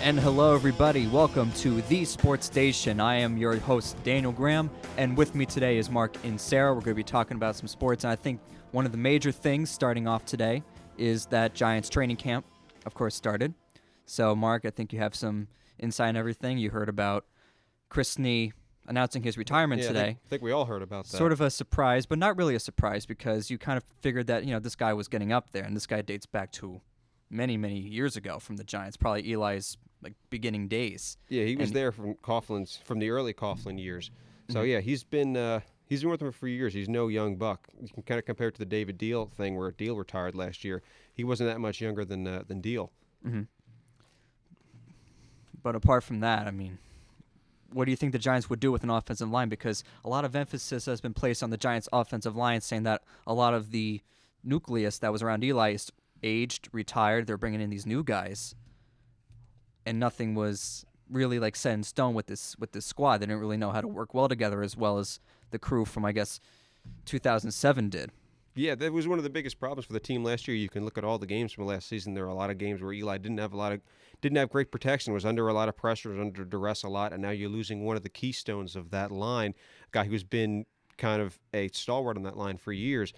And hello, everybody. Welcome to The Sports Station. I am your host, Daniel Graham, and with me today is Mark Inserra. We're going to be talking about some sports, and I think one of the major things starting off today is that Giants training camp, of course, started. So, Mark, I think you have some insight on everything. You heard about Chris Snee announcing his retirement today. I think we all heard about that. Sort of a surprise, but not really a surprise because you kind of figured that, this guy was getting up there, and this guy dates back to many, many years ago from the Giants, probably Eli's beginning days. Yeah, he was there from the early Coughlin years. So yeah, he's been with him for years. He's no young buck. You can kind of compare it to the David Deal thing where Deal retired last year. He wasn't that much younger than Deal. Mm-hmm. But apart from that, I mean, what do you think the Giants would do with an offensive line? Because a lot of emphasis has been placed on the Giants' offensive line, saying that a lot of the nucleus that was around Eli is aged, retired. They're bringing in these new guys, and nothing was really set in stone with this squad. They didn't really know how to work well together as well as the crew from, I guess, 2007 did. Yeah, that was one of the biggest problems for the team last year. You can look at all the games from last season. There were a lot of games where Eli didn't have great protection, was under a lot of pressure, was under duress a lot, and now you're losing one of the keystones of that line, a guy who's been kind of a stalwart on that line for years.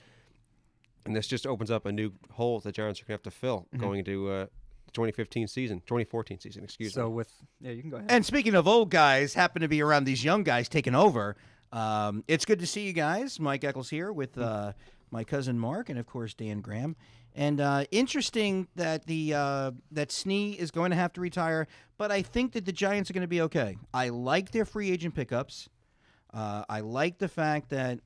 And this just opens up a new hole the Giants are going to have to fill going into 2014 season, excuse me. So you can go ahead. And speaking of old guys, happen to be around these young guys taking over. It's good to see you guys. Mike Echols here with my cousin Mark and, of course, Dan Graham. And interesting that that Snee is going to have to retire, but I think that the Giants are going to be okay. I like their free agent pickups. I like the fact that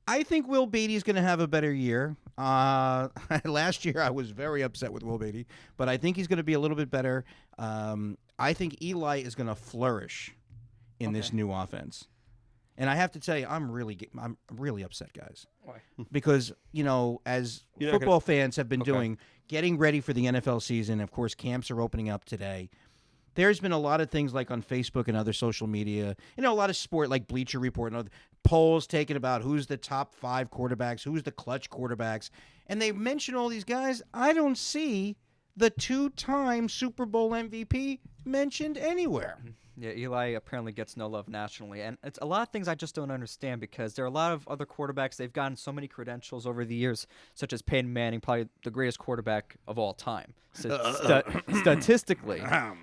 I think Will Beatty's going to have a better year. Last year I was very upset with Will Beatty, but I think he's going to be a little bit better. I think Eli is going to flourish in this new offense. And I have to tell you, I'm really upset, guys. Why? Because, as football fans have been doing, getting ready for the NFL season, of course, camps are opening up today. There's been a lot of things on Facebook and other social media, a lot of sport like Bleacher Report and other polls taken about who's the top 5 quarterbacks, who's the clutch quarterbacks. And they mention all these guys. I don't see the 2-time Super Bowl MVP mentioned anywhere. Yeah, Eli apparently gets no love nationally. And it's a lot of things I just don't understand because there are a lot of other quarterbacks. They've gotten so many credentials over the years, such as Peyton Manning, probably the greatest quarterback of all time, statistically.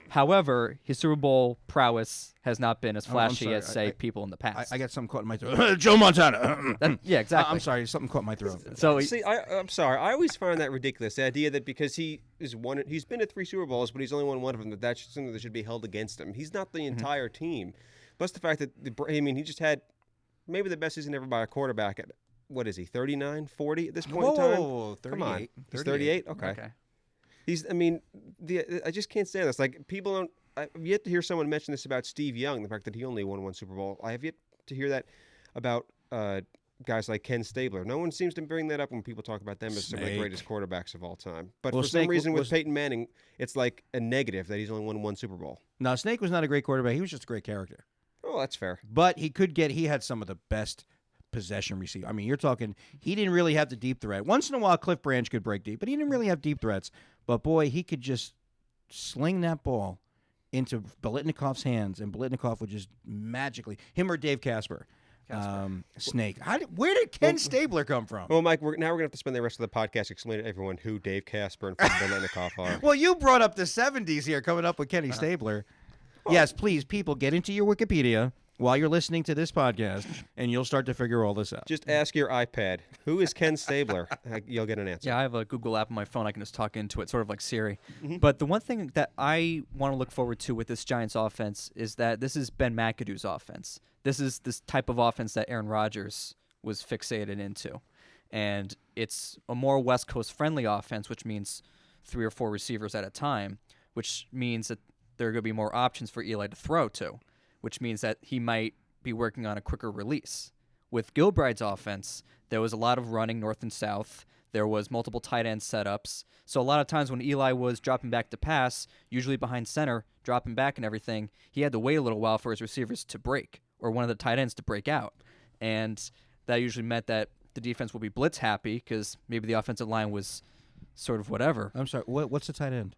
However, his Super Bowl prowess has not been as flashy as, people in the past. I got something caught in my throat. Joe Montana. Yeah, exactly. I'm sorry, something caught my throat. So I'm sorry. I always find that ridiculous. The idea that because he's been to 3 Super Bowls, but he's only won one of them, that's something that should be held against him. He's not the entire team. Plus the fact that he just had maybe the best season ever by a quarterback at, what is he, 39, 40 at this point in time? Whoa, 38. Come on. He's 38? Okay. I just can't stand this. People don't. I've yet to hear someone mention this about Steve Young, the fact that he only won 1 Super Bowl. I have yet to hear that about guys like Ken Stabler. No one seems to bring that up when people talk about them as some of the greatest quarterbacks of all time. But for some reason with Peyton Manning, it's like a negative that he's only won 1 Super Bowl. No, Snake was not a great quarterback. He was just a great character. Oh, that's fair. But he had some of the best possession receiver. I mean, you're talking, he didn't really have the deep threat. Once in a while, Cliff Branch could break deep, but he didn't really have deep threats. But boy, he could just sling that ball into Biletnikov's hands, and Biletnikov would just magically, him or Dave Casper. Snake. Where did Ken Stabler come from? Well, Mike, we're going to have to spend the rest of the podcast explaining to everyone who Dave Casper and Biletnikov are. Well, you brought up the 70s here, coming up with Kenny Stabler. Yes, please, people, get into your Wikipedia while you're listening to this podcast, and you'll start to figure all this out. Just ask your iPad, who is Ken Stabler? You'll get an answer. Yeah, I have a Google app on my phone. I can just talk into it, sort of like Siri. But the one thing that I want to look forward to with this Giants offense is that this is Ben McAdoo's offense. This is this type of offense that Aaron Rodgers was fixated into. And it's a more West Coast-friendly offense, which means 3 or 4 receivers at a time, which means that there are going to be more options for Eli to throw to, which means that he might be working on a quicker release. With Gilbride's offense, there was a lot of running north and south. There was multiple tight end setups. So a lot of times when Eli was dropping back to pass, usually behind center, dropping back and everything, he had to wait a little while for his receivers to break or one of the tight ends to break out. And that usually meant that the defense will be blitz happy because maybe the offensive line was sort of whatever. I'm sorry, what's the tight end?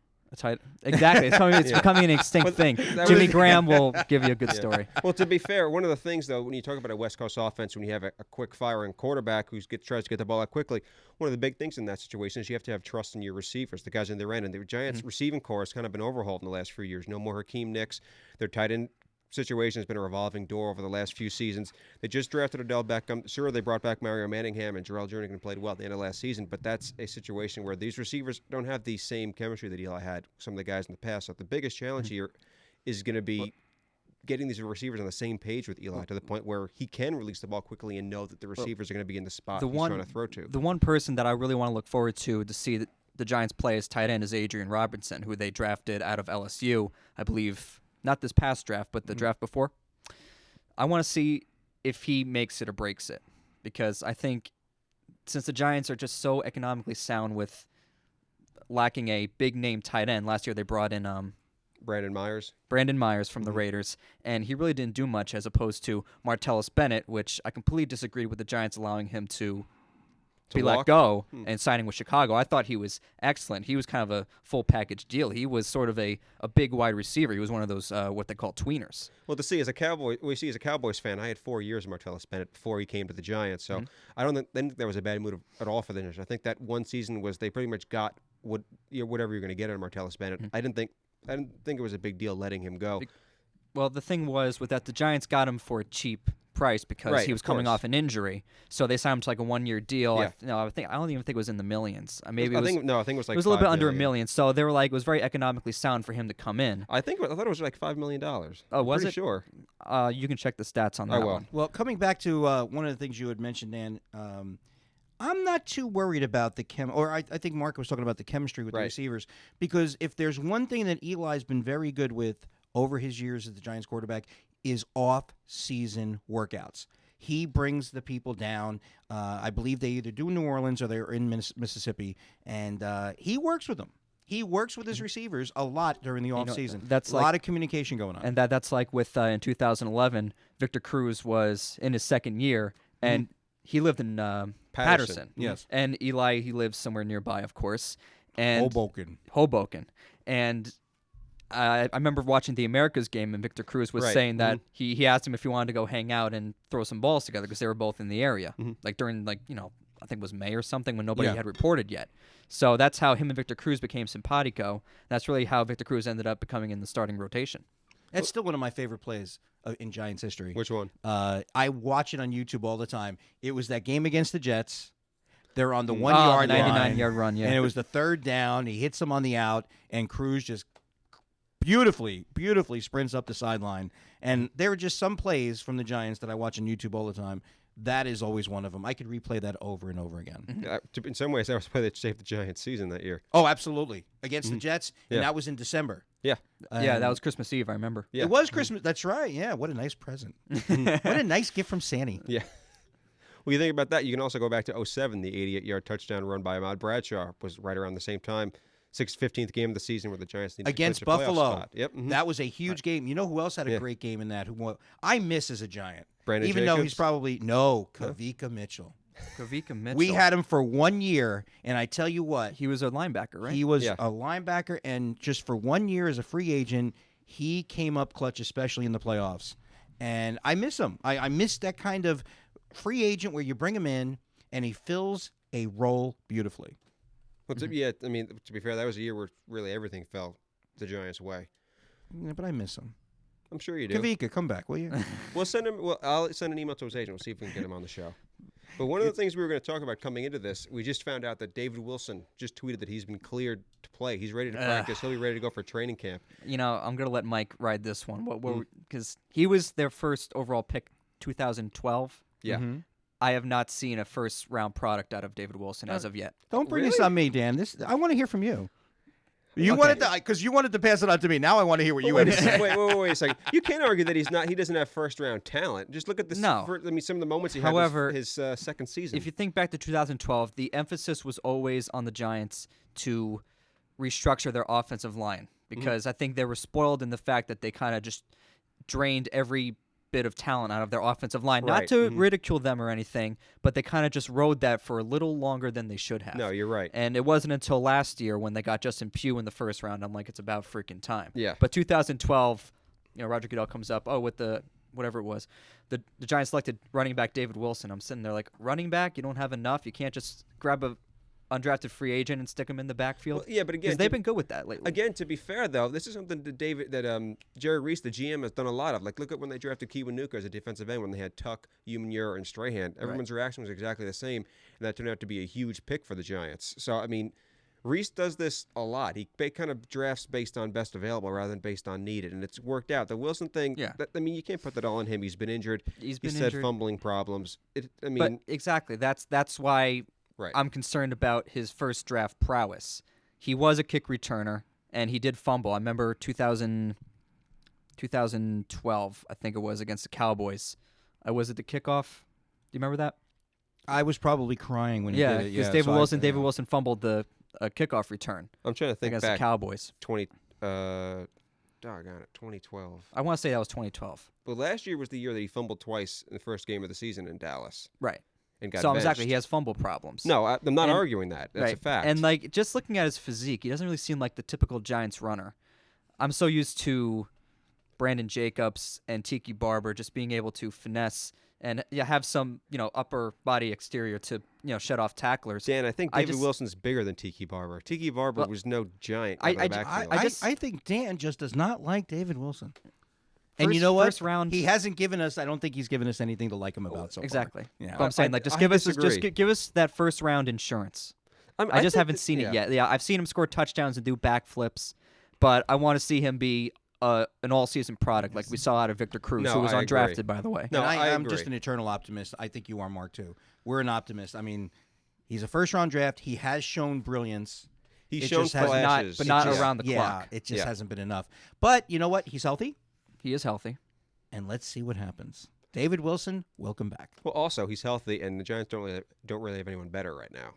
Exactly. It's becoming an extinct thing. Jimmy Graham will give you a good story. Well, to be fair, one of the things, though, when you talk about a West Coast offense, when you have a quick firing quarterback who tries to get the ball out quickly, one of the big things in that situation is you have to have trust in your receivers, the guys in their end. And the Giants' receiving core has kind of been overhauled in the last few years. No more Hakeem Nicks. Their tight end situation has been a revolving door over the last few seasons. They just drafted Odell Beckham. Sure, they brought back Mario Manningham, and Jarrell Jernigan played well at the end of last season, but that's a situation where these receivers don't have the same chemistry that Eli had, some of the guys in the past. So the biggest challenge here is going to be getting these receivers on the same page with Eli to the point where he can release the ball quickly and know that the receivers are going to be in the spot he's trying to throw to. The one person that I really want to look forward to see the Giants play as tight end is Adrian Robinson, who they drafted out of LSU, I believe, not this past draft, but the draft before. I want to see if he makes it or breaks it, because I think since the Giants are just so economically sound with lacking a big-name tight end, last year they brought in Brandon Myers from the Raiders, and he really didn't do much as opposed to Martellus Bennett, which I completely disagree with the Giants allowing him to be let go and signing with Chicago. I thought he was excellent. He was kind of a full package deal. He was sort of a big wide receiver. He was one of those what they call tweeners. Well, as a Cowboys fan, I had 4 years of Martellus Bennett before he came to the Giants. So I don't think that was a bad move at all for the Niners. I think that one season was they pretty much got whatever you're going to get out of Martellus Bennett. I didn't think it was a big deal letting him go. Well, the thing was with that the Giants got him for a cheap price because he was coming off an injury, so they signed him to like a 1-year deal. Yeah. I don't even think it was in the millions. I think it was like it was a little bit under $1 $5 million. So they were like it was very economically sound for him to come in. I thought it was like $5 million. Oh, was Pretty it? Sure. You can check the stats on that one. Well, coming back to one of the things you had mentioned, Dan, I'm not too worried about the I think Mark was talking about the chemistry with the receivers, because if there's one thing that Eli's been very good with over his years as the Giants quarterback is off-season workouts. He brings the people down. I believe they either do in New Orleans or they're in Mississippi, and he works with them. He works with his receivers a lot during the offseason. That's a lot of communication going on. And that's like with in 2011, Victor Cruz was in his second year, and he lived in Patterson. Yes. And Eli, he lives somewhere nearby, of course. And Hoboken. And I remember watching the Americas game, and Victor Cruz was saying that he asked him if he wanted to go hang out and throw some balls together because they were both in the area, like during I think it was May or something when nobody had reported yet. So that's how him and Victor Cruz became simpatico. That's really how Victor Cruz ended up becoming in the starting rotation. That's still one of my favorite plays in Giants history. Which one? I watch it on YouTube all the time. It was that game against the Jets. They're on the 1 yard line. 99-yard run, yeah. And it was the third down. He hits them on the out, and Cruz just beautifully sprints up the sideline. And there are just some plays from the Giants that I watch on YouTube all the time. That is always one of them. I could replay that over and over again. In some ways, that was the play that saved the Giants' season that year. Oh, absolutely. Against the Jets, and that was in December. Yeah. Yeah, that was Christmas Eve, I remember. Yeah. It was Christmas. That's right. Yeah, what a nice present. What a nice gift from Sandy. Yeah. Well, you think about that, you can also go back to 2007, the 88-yard touchdown run by Ahmad Bradshaw was right around the same time. 15th game of the season where the Giants needed against to clinch a playoff Buffalo. spot. Yep. That was a huge game. You know who else had a great game in that? Who I miss as a Giant. Brandon Even Jacobs? though he's probably Kavika Mitchell. Kavika Mitchell. We had him for 1 year, and I tell you what, He was a linebacker, right? he was a linebacker, and just for 1 year as a free agent, he came up clutch, especially in the playoffs. And I miss him. I miss that kind of free agent where you bring him in, and he fills a role beautifully. Well, to be fair, that was a year where really everything fell the Giants' way. Yeah, but I miss him. I'm sure you do. Kavika, come back, will you? I'll send an email to his agent. We'll see if we can get him on the show. But one of the things we were going to talk about coming into this, we just found out that David Wilson just tweeted that he's been cleared to play. He's ready to practice. He'll be ready to go for training camp. I'm going to let Mike ride this one. Because he was their first overall pick 2012. Yeah. Mm-hmm. I have not seen a first-round product out of David Wilson as of yet. Don't bring this on me, Dan. I want to hear from you. You wanted to, because you wanted to pass it on to me. Now I want to hear what you had to say. Wait a second. You can't argue that he doesn't have first-round talent. Just look at this. No. Some of the moments he However, had his second season. If you think back to 2012, the emphasis was always on the Giants to restructure their offensive line because I think they were spoiled in the fact that they kind of just drained every bit of talent out of their offensive line. Not Right. to ridicule them or anything, but they kind of just rode that for a little longer than they should have. No, you're right. And it wasn't until last year when they got Justin Pugh in the first round. I'm like, it's about freaking time. Yeah. But 2012, Roger Goodell comes up. Oh, with the whatever it was, the Giants selected running back David Wilson. I'm sitting there like, running back, you don't have enough. You can't just grab a undrafted free agent and stick him in the backfield. Well, yeah, but again, they've been good with that lately. Again, to be fair though, this is something that Jerry Reese, the GM, has done a lot of. Like, look at when they drafted Kiwanuka as a defensive end when they had Tuck, Humanier, and Strahan. Everyone's reaction was exactly the same, and that turned out to be a huge pick for the Giants. So I mean, Reese does this a lot. He kind of drafts based on best available rather than based on needed, and it's worked out. The Wilson thing, you can't put that all on him. He's been injured. He's had fumbling problems. But exactly, that's why. Right. I'm concerned about his first draft prowess. He was a kick returner, and he did fumble. I remember 2012, I think it was, against the Cowboys. Was it the kickoff? Do you remember that? I was probably crying when he did it. Yeah, because David Wilson fumbled the kickoff return. I'm trying to think against back. The Cowboys. 2012. I want to say that was 2012. Well, last year was the year that he fumbled twice in the first game of the season in Dallas. Right. And got so benched. Exactly, he has fumble problems. No, I'm not arguing that. That's a fact. And like just looking at his physique, he doesn't really seem like the typical Giants runner. I'm so used to Brandon Jacobs and Tiki Barber just being able to finesse and have some upper body exterior to shut off tacklers. Dan, I think David Wilson's bigger than Tiki Barber. Tiki Barber was no giant. I think Dan just does not like David Wilson. And you know what? First round, he hasn't given us. I don't think he's given us anything to like him about so far. Exactly. Yeah. But I'm saying, just give us that first round insurance. I just haven't seen it yet. Yeah, I've seen him score touchdowns and do backflips, but I want to see him be an all-season product like we saw out of Victor Cruz, who was undrafted, by the way. No, I'm just an eternal optimist. I think you are, Mark, too. We're an optimist. I mean, he's a first-round draft. He has shown brilliance. He's shown flashes. But not around the clock. It just hasn't been enough. But you know what? He's healthy. He is healthy. And let's see what happens. David Wilson, welcome back. Well, also, he's healthy, and the Giants don't really have anyone better right now.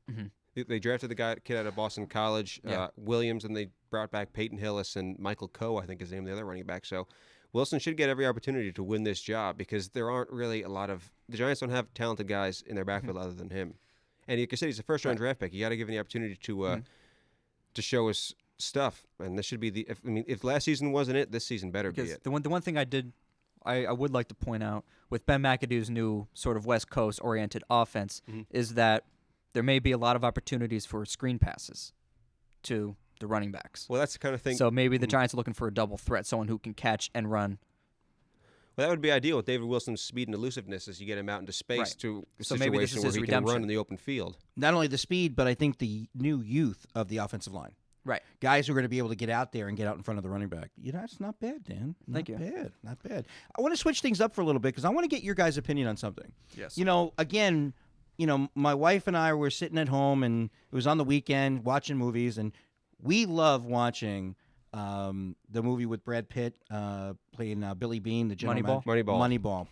Mm-hmm. They drafted the kid out of Boston College, Williams, and they brought back Peyton Hillis and Michael Coe, I think is the name of the other running back. So Wilson should get every opportunity to win this job because there aren't really the Giants don't have talented guys in their backfield other than him. And like I said, he's a first-round draft pick. You got to give him the opportunity to show us stuff, and this should be if last season wasn't it, this season better be it. The one thing I would like to point out with Ben McAdoo's new sort of West Coast oriented offense is that there may be a lot of opportunities for screen passes to the running backs. Well, that's the kind of thing. So maybe the Giants are looking for a double threat, someone who can catch and run. Well, that would be ideal with David Wilson's speed and elusiveness as you get him out into space to a so situation where he can run in the open field. Not only the speed, but I think the new youth of the offensive line. Right. Guys who are going to be able to get out there and get out in front of the running back. That's not bad, Dan. Thank you. Not bad. I want to switch things up for a little bit because I want to get your guys' opinion on something. Yes. Again, my wife and I were sitting at home, and it was on the weekend watching movies, and we love watching the movie with Brad Pitt playing Billy Bean, the general Moneyball.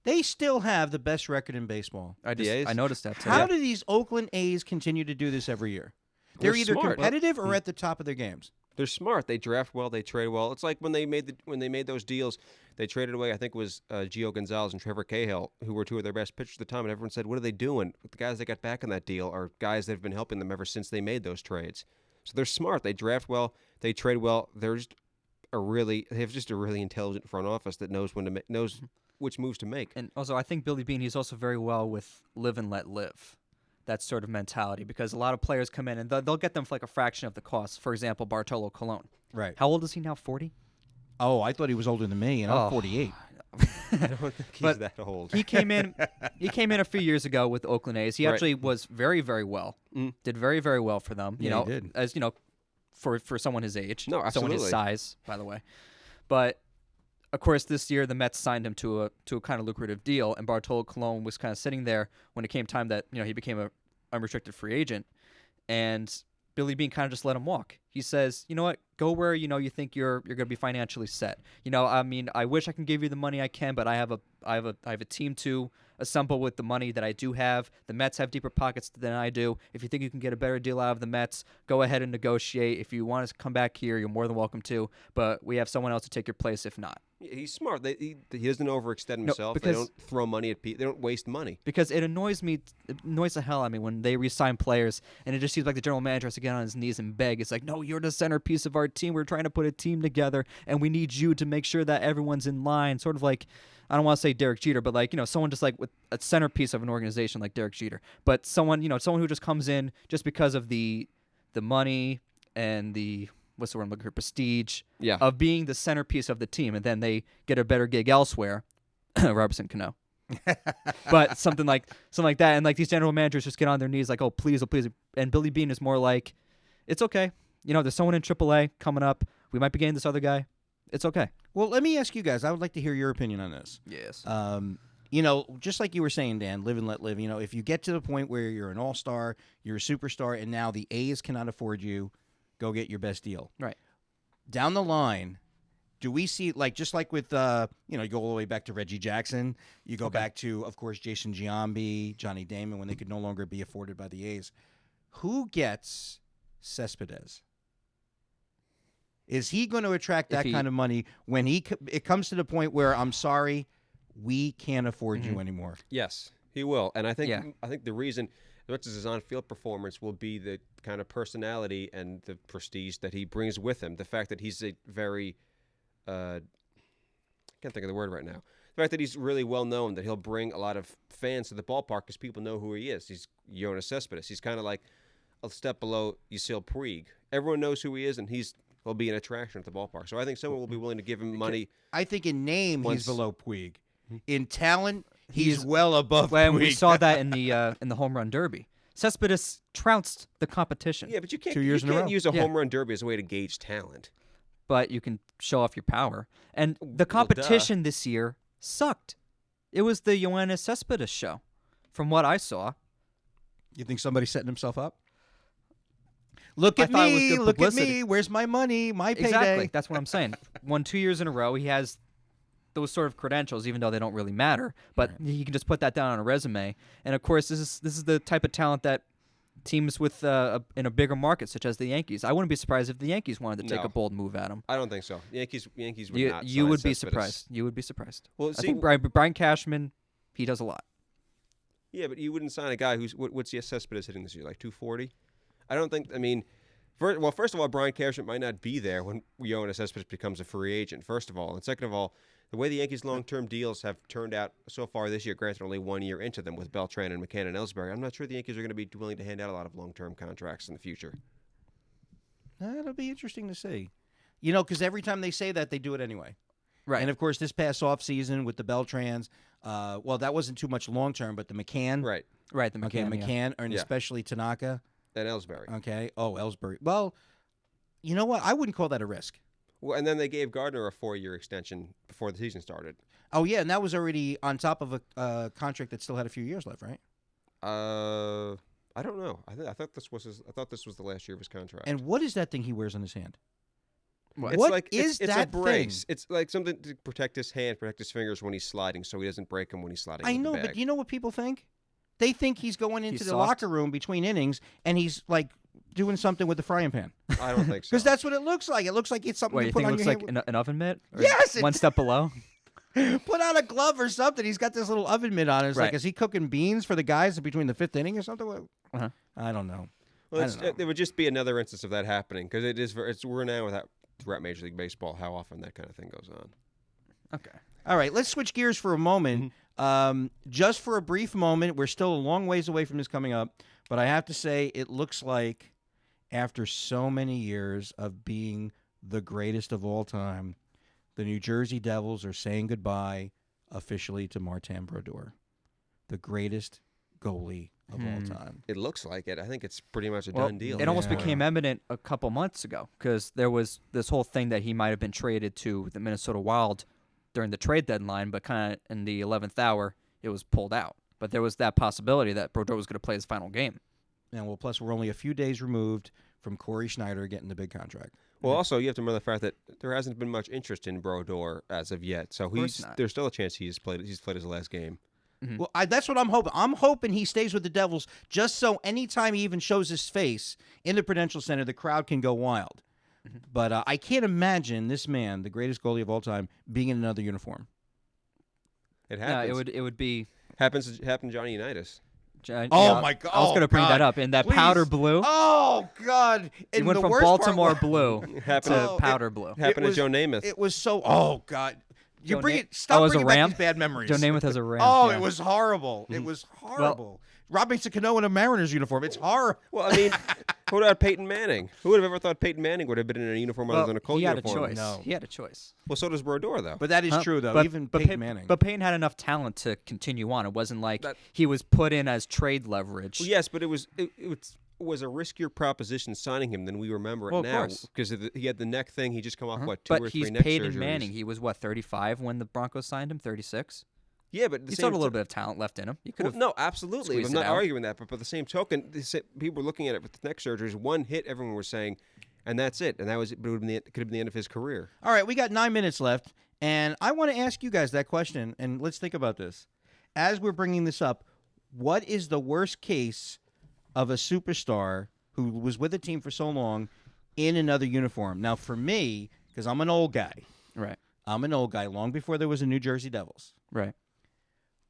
They still have the best record in baseball. I noticed that too. How do these Oakland A's continue to do this every year? They're either smart. competitive or at the top of their games. They're smart. They draft well. They trade well. It's like when they made those deals, they traded away. I think it was Gio Gonzalez and Trevor Cahill, who were two of their best pitchers at the time. And everyone said, "What are they doing?" But the guys that got back in that deal are guys that have been helping them ever since they made those trades. So they're smart. They draft well. They trade well. They have just a really intelligent front office that knows when to knows which moves to make. And also, I think Billy Bean, he's also very well with live and let live. That sort of mentality, because a lot of players come in and they'll get them for like a fraction of the cost. For example, Bartolo Colon. Right. How old is he now? 40? Oh, I thought he was older than me, and I'm 48. I don't think he's that old. He came in a few years ago with the Oakland A's. He actually was very, very well. Did very, very well for them. He did. As for someone his age. No, absolutely. Someone his size, by the way. But of course, this year the Mets signed him to a kind of lucrative deal, and Bartolo Colon was kind of sitting there when it came time that he became a unrestricted free agent, and Billy Bean kind of just let him walk. He says, "You know what? Go where you think you're going to be financially set. I wish I can give you the money I can, but I have a team to assemble with the money that I do have. The Mets have deeper pockets than I do. If you think you can get a better deal out of the Mets, go ahead and negotiate. If you want to come back here, you're more than welcome to. But we have someone else to take your place if not." He's smart. He doesn't overextend himself. They because- don't throw money at people. They don't waste money. Because it annoys the hell out of me when they re-sign players, and it just seems like the general manager has to get on his knees and beg. It's like, no, you're the centerpiece of our team. We're trying to put a team together, and we need you to make sure that everyone's in line. Sort of like, I don't want to say Derek Jeter, but like, someone just like with a centerpiece of an organization like Derek Jeter, but someone who just comes in just because of the money and the what's the word I'm looking for, prestige Yeah. of being the centerpiece of the team, and then they get a better gig elsewhere. Robertson Cano. But something like that, and like these general managers just get on their knees like, oh please, and Billy Beane is more like, it's okay, there's someone in AAA coming up, we might be getting this other guy, it's okay. Well, let me ask you guys. I would like to hear your opinion on this. Yes. Just like you were saying, Dan, live and let live. If you get to the point where you're an all-star, you're a superstar, and now the A's cannot afford you, go get your best deal. Right. Down the line, do we see, just like with, you go all the way back to Reggie Jackson, you go back to, of course, Jason Giambi, Johnny Damon, when they could no longer be afforded by the A's. Who gets Cespedes? Is he going to attract that kind of money when it comes to the point where, I'm sorry, we can't afford you anymore? Yes, he will. And I think the reason, as much as his on-field performance, will be the kind of personality and the prestige that he brings with him. The fact that he's a very, I can't think of the word right now. The fact that he's really well known, that he'll bring a lot of fans to the ballpark because people know who he is. He's Yoenis Cespedes. He's kind of like a step below Yasiel Puig. Everyone knows who he is, and will be an attraction at the ballpark. So I think someone will be willing to give him money. I think in name he's below Puig. In talent, he's well above Well, Puig. we saw that in the home run derby. Cespedes trounced the competition. Yeah, but you can't, 2 years in a row. use a home run derby as a way to gauge talent. But you can show off your power. And the competition this year sucked. It was the Yoenis Cespedes show, from what I saw. You think somebody's setting himself up? Look I at thought it was me, good look at publicity. me. Where's my money, my payday? Exactly. That's what I'm saying. Won 2 years in a row. He has those sort of credentials, even though they don't really matter. But he can just put that down on a resume. And of course, this is the type of talent that teams with in a bigger market, such as the Yankees. I wouldn't be surprised if the Yankees wanted to take a bold move at him. I don't think so. Yankees would not. You sign would be Cespedes. surprised. You would be surprised. Well, I see, think Brian Cashman, he does a lot. Yeah, but you wouldn't sign a guy who's what's Cespedes hitting this year, like 240? I don't think. I mean, first of all, Brian Cashman might not be there when Yoenis Cespedes becomes a free agent. First of all, and second of all, the way the Yankees' long-term deals have turned out so far this year, granted only 1 year into them with Beltran and McCann and Ellsbury, I'm not sure the Yankees are going to be willing to hand out a lot of long-term contracts in the future. That'll be interesting to see. Because every time they say that, they do it anyway. Right. And, of course, this past offseason with the Beltrans, that wasn't too much long-term, but the McCann. Right. Right, the McCann. Okay, McCann, and Yeah. especially Tanaka. And Ellsbury. Okay. Oh, Ellsbury. Well, you know what? I wouldn't call that a risk. Well, and then they gave Gardner a 4-year extension before the season started. Oh, yeah, and that was already on top of a contract that still had a few years left, right? I don't know. I thought this was the last year of his contract. And what is that thing he wears on his hand? It's What like, is it's that a brace. thing? It's like something to protect his hand, protect his fingers when he's sliding, so he doesn't break them when he's sliding. I in the know, bag. but you know what people think? They think he's going into He's the soft? locker room between innings, and he's, doing something with the frying pan. I don't think so. Because that's what it looks like. It looks like it's something Wait, to you put think it on looks your like hand. an oven mitt? Or Yes, it one step below? Put on a glove or something. He's got this little oven mitt on. It's like, Right. is he cooking beans for the guys between the fifth inning or something? Uh-huh. I don't know. Well, I don't know. it would just be another instance of that happening because we're now throughout Major League Baseball how often that kind of thing goes on. Okay. All right, let's switch gears for a moment. Just for a brief moment, we're still a long ways away from this coming up, but I have to say it looks like after so many years of being the greatest of all time, the New Jersey Devils are saying goodbye officially to Martin Brodeur, the greatest goalie of all time. It looks like it. I think it's pretty much a Well, done deal. it almost Yeah. became evident a couple months ago because there was this whole thing that he might have been traded to the Minnesota Wild during the trade deadline, but kind of in the 11th hour, it was pulled out. But there was that possibility that Brodeur was going to play his final game. And well, plus we're only a few days removed from Corey Schneider getting the big contract. Well, also you have to remember the fact that there hasn't been much interest in Brodeur as of yet. So course not. there's still a chance he's played his last game. Well, that's what I'm hoping. I'm hoping he stays with the Devils just so anytime he even shows his face in the Prudential Center, the crowd can go wild. But I can't imagine this man, the greatest goalie of all time, being in another uniform. It No, happens. it would be. Happened to Johnny Unitas. My God! I was going to bring that up in that powder Please. blue. Oh God! He And went the from worst part Baltimore was- blue Happened to Oh, powder blue. Happened to was- Joe Namath. It was so. Oh God! You Joe bring Na- it. Stop as a bringing back Ram? these bad memories. Joe Namath as a Ram. Oh, yeah. it was horrible. It was horrible. Rob makes a canoe in a Mariners uniform. It's horrible. Well, I mean, who about Peyton Manning? Who would have ever thought Peyton Manning would have been in a uniform other Well, than a Colt he had uniform? a choice. No. He had a choice. Well, so does Brodeur, though. But that is Huh? true, though. But, Even but Peyton Manning. But Payton had enough talent to continue on. It wasn't like That- he was put in as trade leverage. Well, yes, but it was a riskier proposition signing him than we remember it Well, of now course. because he had the neck thing. He just come off what two But or he's three neck Peyton surgeries. Manning. He was what 35 when the Broncos signed him. 36. Yeah, but at the He same still had a little ti- bit of talent left in him. He could Well, have. no, absolutely. squeezed I'm it not out. arguing that, but by the same token, people were looking at it with neck surgeries. One hit, everyone was saying, and that's it. And that was it. But it could have been the end of his career. All right, we got 9 minutes left, and I want to ask you guys that question, and let's think about this. As we're bringing this up, what is the worst case of a superstar who was with a team for so long in another uniform? Now, for me, because I'm an old guy, Right. long before there was a New Jersey Devils, Right.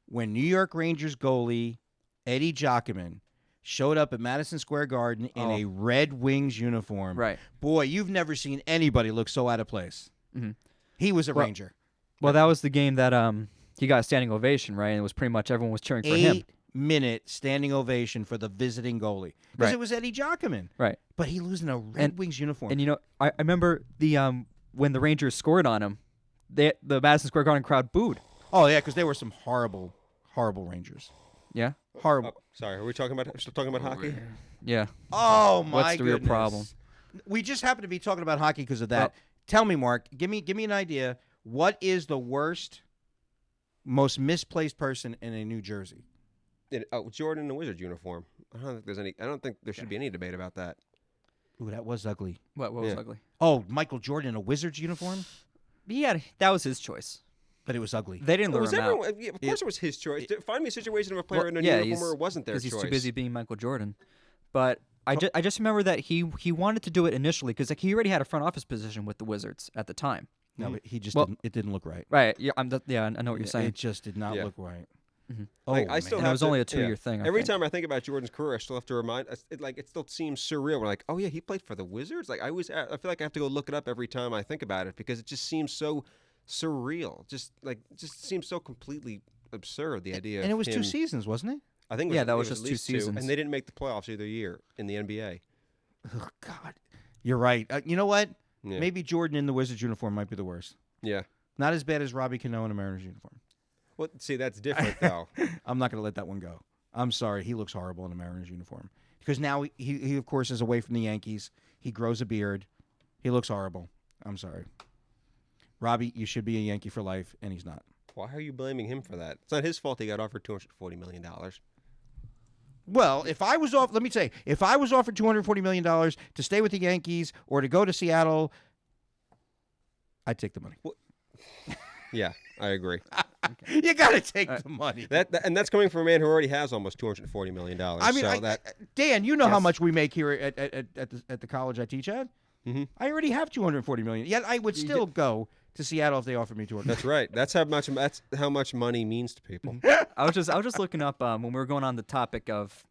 when New York Rangers goalie Eddie Jockerman showed up at Madison Square Garden in a Red Wings uniform. Right. Boy, you've never seen anybody look so out of place. Mhm. He was a Well, Ranger. Well, that was the game that he got a standing ovation, right? And it was pretty much everyone was cheering for him. 8-minute standing ovation for the visiting goalie. Because Right. it was Eddie Jockerman. Right. But he was in a Red Wings uniform. And I remember the when the Rangers scored on him, the Madison Square Garden crowd booed. oh, yeah, because there were some horrible, horrible Rangers. Yeah. Horrible. Oh, sorry, are we still talking about hockey? Yeah. Oh, my What's the real goodness. problem? We just happen to be talking about hockey because of that. Well- Tell me, Mark, give me an idea. What is the worst, most misplaced person in a New Jersey? Jordan in the Wizards uniform. I don't think there should be any debate about that. Ooh, that was ugly. What was Yeah. ugly? Oh, Michael Jordan in a Wizards uniform? Yeah, that was his choice. But it was ugly. They didn't It lure was him out. everyone, yeah, of course, it was his choice. Find me a situation of a player Well, in a yeah, uniform where it wasn't their choice. because he's too busy being Michael Jordan. But I just remember that he wanted to do it initially because he already had a front office position with the Wizards at the time. No, but he just Well- didn't. It didn't look right. Right. Yeah. I know what you're saying. It just did not Yeah. look right. Mhm. Oh, Like, I still man. And it have was to- only a 2-year yeah. thing. I Every think. time I think about Jordan's career, I still have to remind. It still seems surreal. We're like, oh yeah, he played for the Wizards. Like I feel like I have to go look it up every time I think about it because it just seems so surreal. Just seems so completely absurd. The idea. And it of was him, 2 seasons, wasn't it? I think. Yeah, it that was was at just 2 least seasons. and they didn't make the playoffs either year in the NBA. Oh, God. You're right. You know what? Yeah. Maybe Jordan in the Wizards uniform might be the worst. Yeah. Not as bad as Robbie Cano in a Mariners uniform. Well, see, that's different though. I'm not going to let that one go. I'm sorry. He looks horrible in a Mariners uniform. Because now he of course, is away from the Yankees. He grows a beard. He looks horrible. I'm sorry. Robbie, you should be a Yankee for life, and he's not. Why are you blaming him for that? It's not his fault he got offered $240 million. Well, if I was off, let me say, if I was offered $240 million to stay with the Yankees or to go to Seattle, I'd take the money. Yeah, I agree. You got to take the money. And that's coming from a man who already has almost $240 million. I mean, so Dan, you know how Yes. much we make here at the college I teach at. Mhm. I already have $240 million. Yet I would still go to Seattle if they offered me $240. that's right. That's how much money means to people. I was just looking up when we were going on the topic of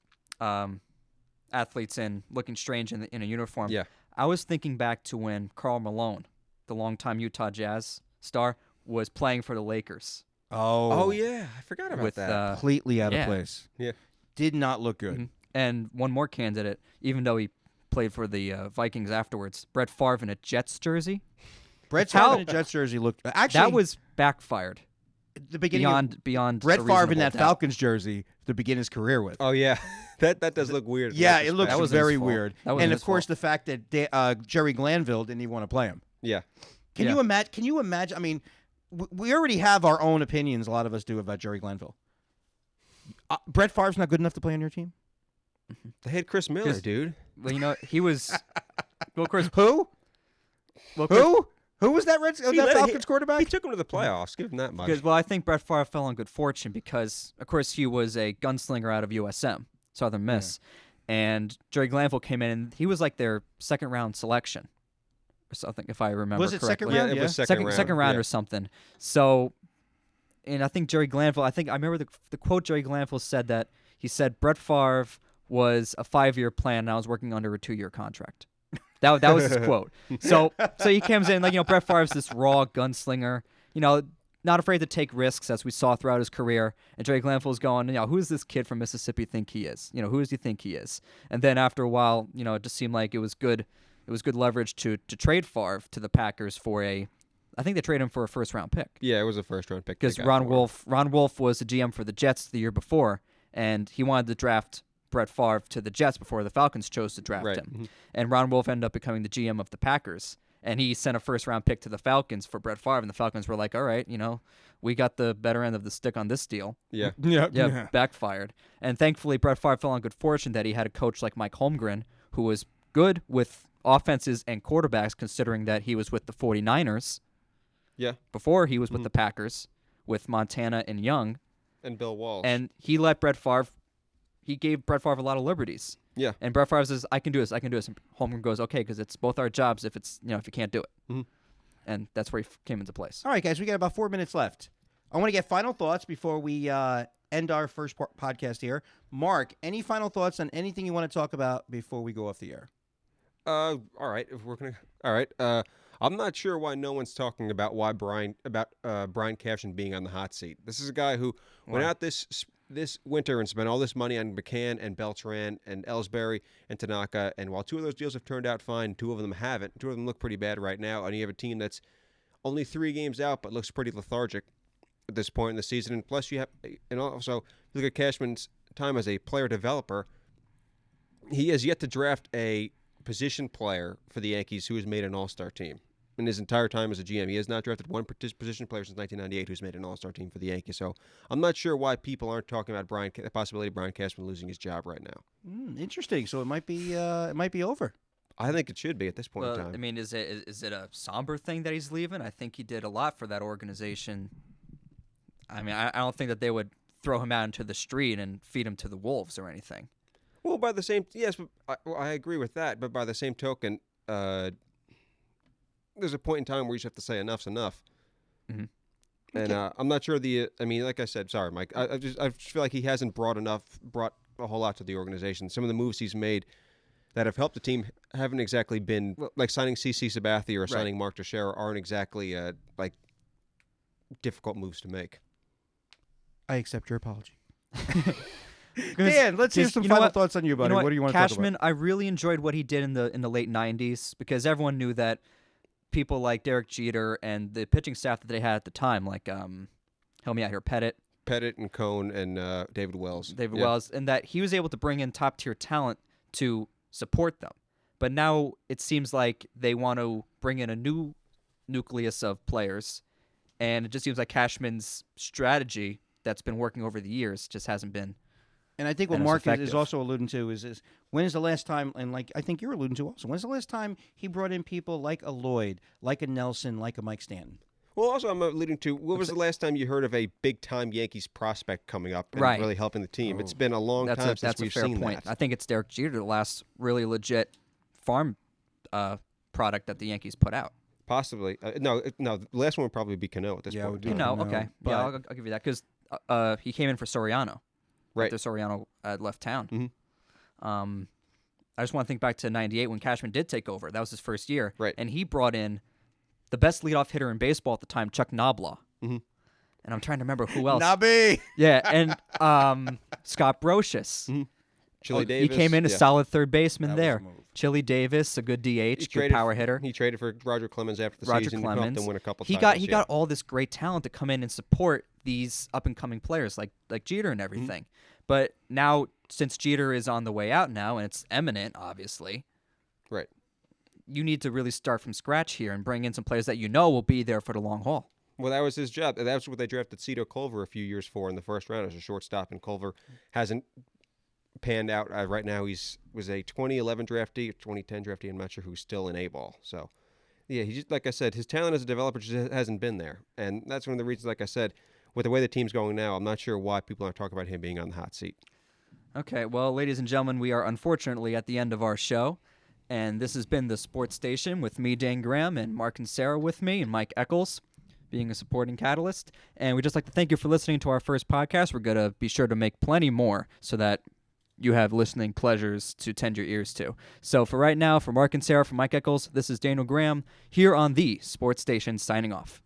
athletes and looking strange in a uniform. Yeah. I was thinking back to when Karl Malone, the longtime Utah Jazz star, was playing for the Lakers. Oh yeah, I forgot about with that. Completely out of yeah. place. Yeah. Did not look good. Mhm. And one more candidate, even though he played for the Vikings afterwards, Brett Favre in a Jets jersey. Brett How- Favre in a Jets jersey looked actually That was backfired the beginning of beyond Brett a Favre in reasonable that doubt. Falcons jersey to begin his career with. Oh yeah, that does look weird. in Yeah, that it looks respect. That wasn't very his fault. weird. That wasn't And his of course, fault. the fact that Jerry Glanville didn't even want to play him. Yeah. Can Yeah. you imagine? Can you imagine? I mean, we already have our own opinions. A lot of us do about Jerry Glanville. Brett Favre's not good enough to play on your team. They had Chris Miller, 'Cause- dude. Well, he was. Well, of course. Who? Well, Who was that He let- Falcons quarterback? He took him to the playoffs. Give him that much. Because, well, I think Brett Favre fell on good fortune because, of course, he was a gunslinger out of USM, Southern Miss. And Jerry Glanville came in, and he was like their second-round selection. or something, if I remember Was it correctly. second round? Yeah, it was Yeah. second round. Second round Yeah. or something. So, and I think Jerry Glanville, I remember the quote Jerry Glanville said that he said Brett Favre was a 5-year plan and I was working under a 2-year contract. That was his quote. So he comes in like, Brett Favre's this raw gunslinger, not afraid to take risks, as we saw throughout his career. And Jerry Glanville's going, who does this kid from Mississippi think he is? Who does he think he is? And then after a while, it just seemed like it was good leverage to trade Favre to the Packers for I think they traded him for a first-round pick. Yeah, it was a first-round pick. Because Ron Wolf was the GM for the Jets the year before, and he wanted to draft Brett Favre to the Jets before the Falcons chose to draft him. Mm-hmm. And Ron Wolf ended up becoming the GM of the Packers, and he sent a first-round pick to the Falcons for Brett Favre, and the Falcons were like, all right, we got the better end of the stick on this deal. Yeah. Yeah, backfired. And thankfully, Brett Favre fell on good fortune that he had a coach like Mike Holmgren, who was good with offenses and quarterbacks, considering that he was with the 49ers. Yeah. Before he was with the Packers, with Montana and Young. And Bill Walsh. And he let Brett Favre, he gave Brett Favre a lot of liberties. Yeah. And Brett Favre says, I can do this. And Holmgren goes, okay, because it's both our jobs if you can't do it. Mm-hmm. And that's where he came into place. All right, guys, we got about 4 minutes left. I want to get final thoughts before we end our first podcast here. Mark, any final thoughts on anything you want to talk about before we go off the air? All right. All right. I'm not sure why no one's talking about Brian Cashman being on the hot seat. This is a guy who went out this winter and spent all this money on McCann and Beltran and Ellsbury and Tanaka. And while 2 of those deals have turned out fine, 2 of them haven't. 2 of them look pretty bad right now. And you have a team that's only 3 games out but looks pretty lethargic at this point in the season. And plus, also look at Cashman's time as a player developer. He has yet to draft a position player for the Yankees who has made an all-star team. In his entire time as a GM, he has not drafted one position player since 1998 who's made an all-star team for the Yankees. So I'm not sure why people aren't talking about the possibility of Brian Cashman losing his job right now. Interesting. So it might be over. I think it should be at this point in Well, time. I mean, is it a somber thing that he's leaving? I think he did a lot for that organization. I mean, I don't think that they would throw him out into the street and feed him to the wolves or anything. Well, yes, but I agree with that. But by the same token, there's a point in time where you just have to say enough's enough. Mm-hmm. And I'm not sure like I said, sorry, Mike. I just feel like he hasn't brought a whole lot to the organization. Some of the moves he's made that have helped the team haven't exactly been like signing CC Sabathia or signing Mark Teixeira aren't exactly like difficult moves to make. I accept your apology. Dan, let's hear some final thoughts on you, buddy. What do you want to talk about? Cashman, I really enjoyed what he did in the late 90s because everyone knew that people like Derek Jeter and the pitching staff that they had at the time, like help me out here, Pettit and Cone and David Wells. Wells, and that he was able to bring in top-tier talent to support them. But now it seems like they want to bring in a new nucleus of players, and it just seems like Cashman's strategy that's been working over the years just hasn't been. And I think what as Mark is effective. also alluding to is when is the last time, and like I think you're alluding to also, when's the last time he brought in people like a Lloyd, like a Nelson, like a Mike Stanton? Well, also I'm alluding to, what was the last time you heard of a big-time Yankees prospect coming up and really helping the team? It's been a long time since we've seen point. that. I think it's Derek Jeter, the last really legit farm product that the Yankees put out. Possibly. No, the last one would probably be Cano at this point. Okay. But Yeah, I'll give you that because he came in for Soriano. Right. After Soriano left town. Mm-hmm. I just want to think back to 98 when Cashman did take over. That was his first year. Right. And he brought in the best leadoff hitter in baseball at the time, Chuck Knobloch. Mm-hmm. And I'm trying to remember who else. Nobby! Yeah, and Scott Brocious. Mm-hmm. Chili Davis. He came in a solid third baseman That there. was a move. Chili Davis, a good DH, good power hitter. He traded for Roger Clemens after the Roger season. Clemens. Helped them win a couple He titles. got all this great talent to come in and support these up and coming players like Jeter and everything. But now, since Jeter is on the way out now, and it's imminent, obviously, Right. you need to really start from scratch here and bring in some players that you know will be there for the long haul. Well, that was his job. That's what they drafted Cito Culver a few years for in the first round as a shortstop, and Culver hasn't panned out. Right now, was a 2011 draftee, 2010 draftee. I'm not sure who's still in A-ball. So, yeah, he just, like I said, his talent as a developer just hasn't been there, and that's one of the reasons. Like I said, with the way the team's going now, I'm not sure why people aren't talking about him being on the hot seat. Okay, well, ladies and gentlemen, we are unfortunately at the end of our show. And this has been the Sports Station with me, Dan Graham, and Mark and Sarah with me, and Mike Echols being a supporting catalyst. And we'd just like to thank you for listening to our first podcast. We're going to be sure to make plenty more so that you have listening pleasures to tend your ears to. So for right now, for Mark and Sarah, for Mike Echols, this is Daniel Graham here on the Sports Station signing off.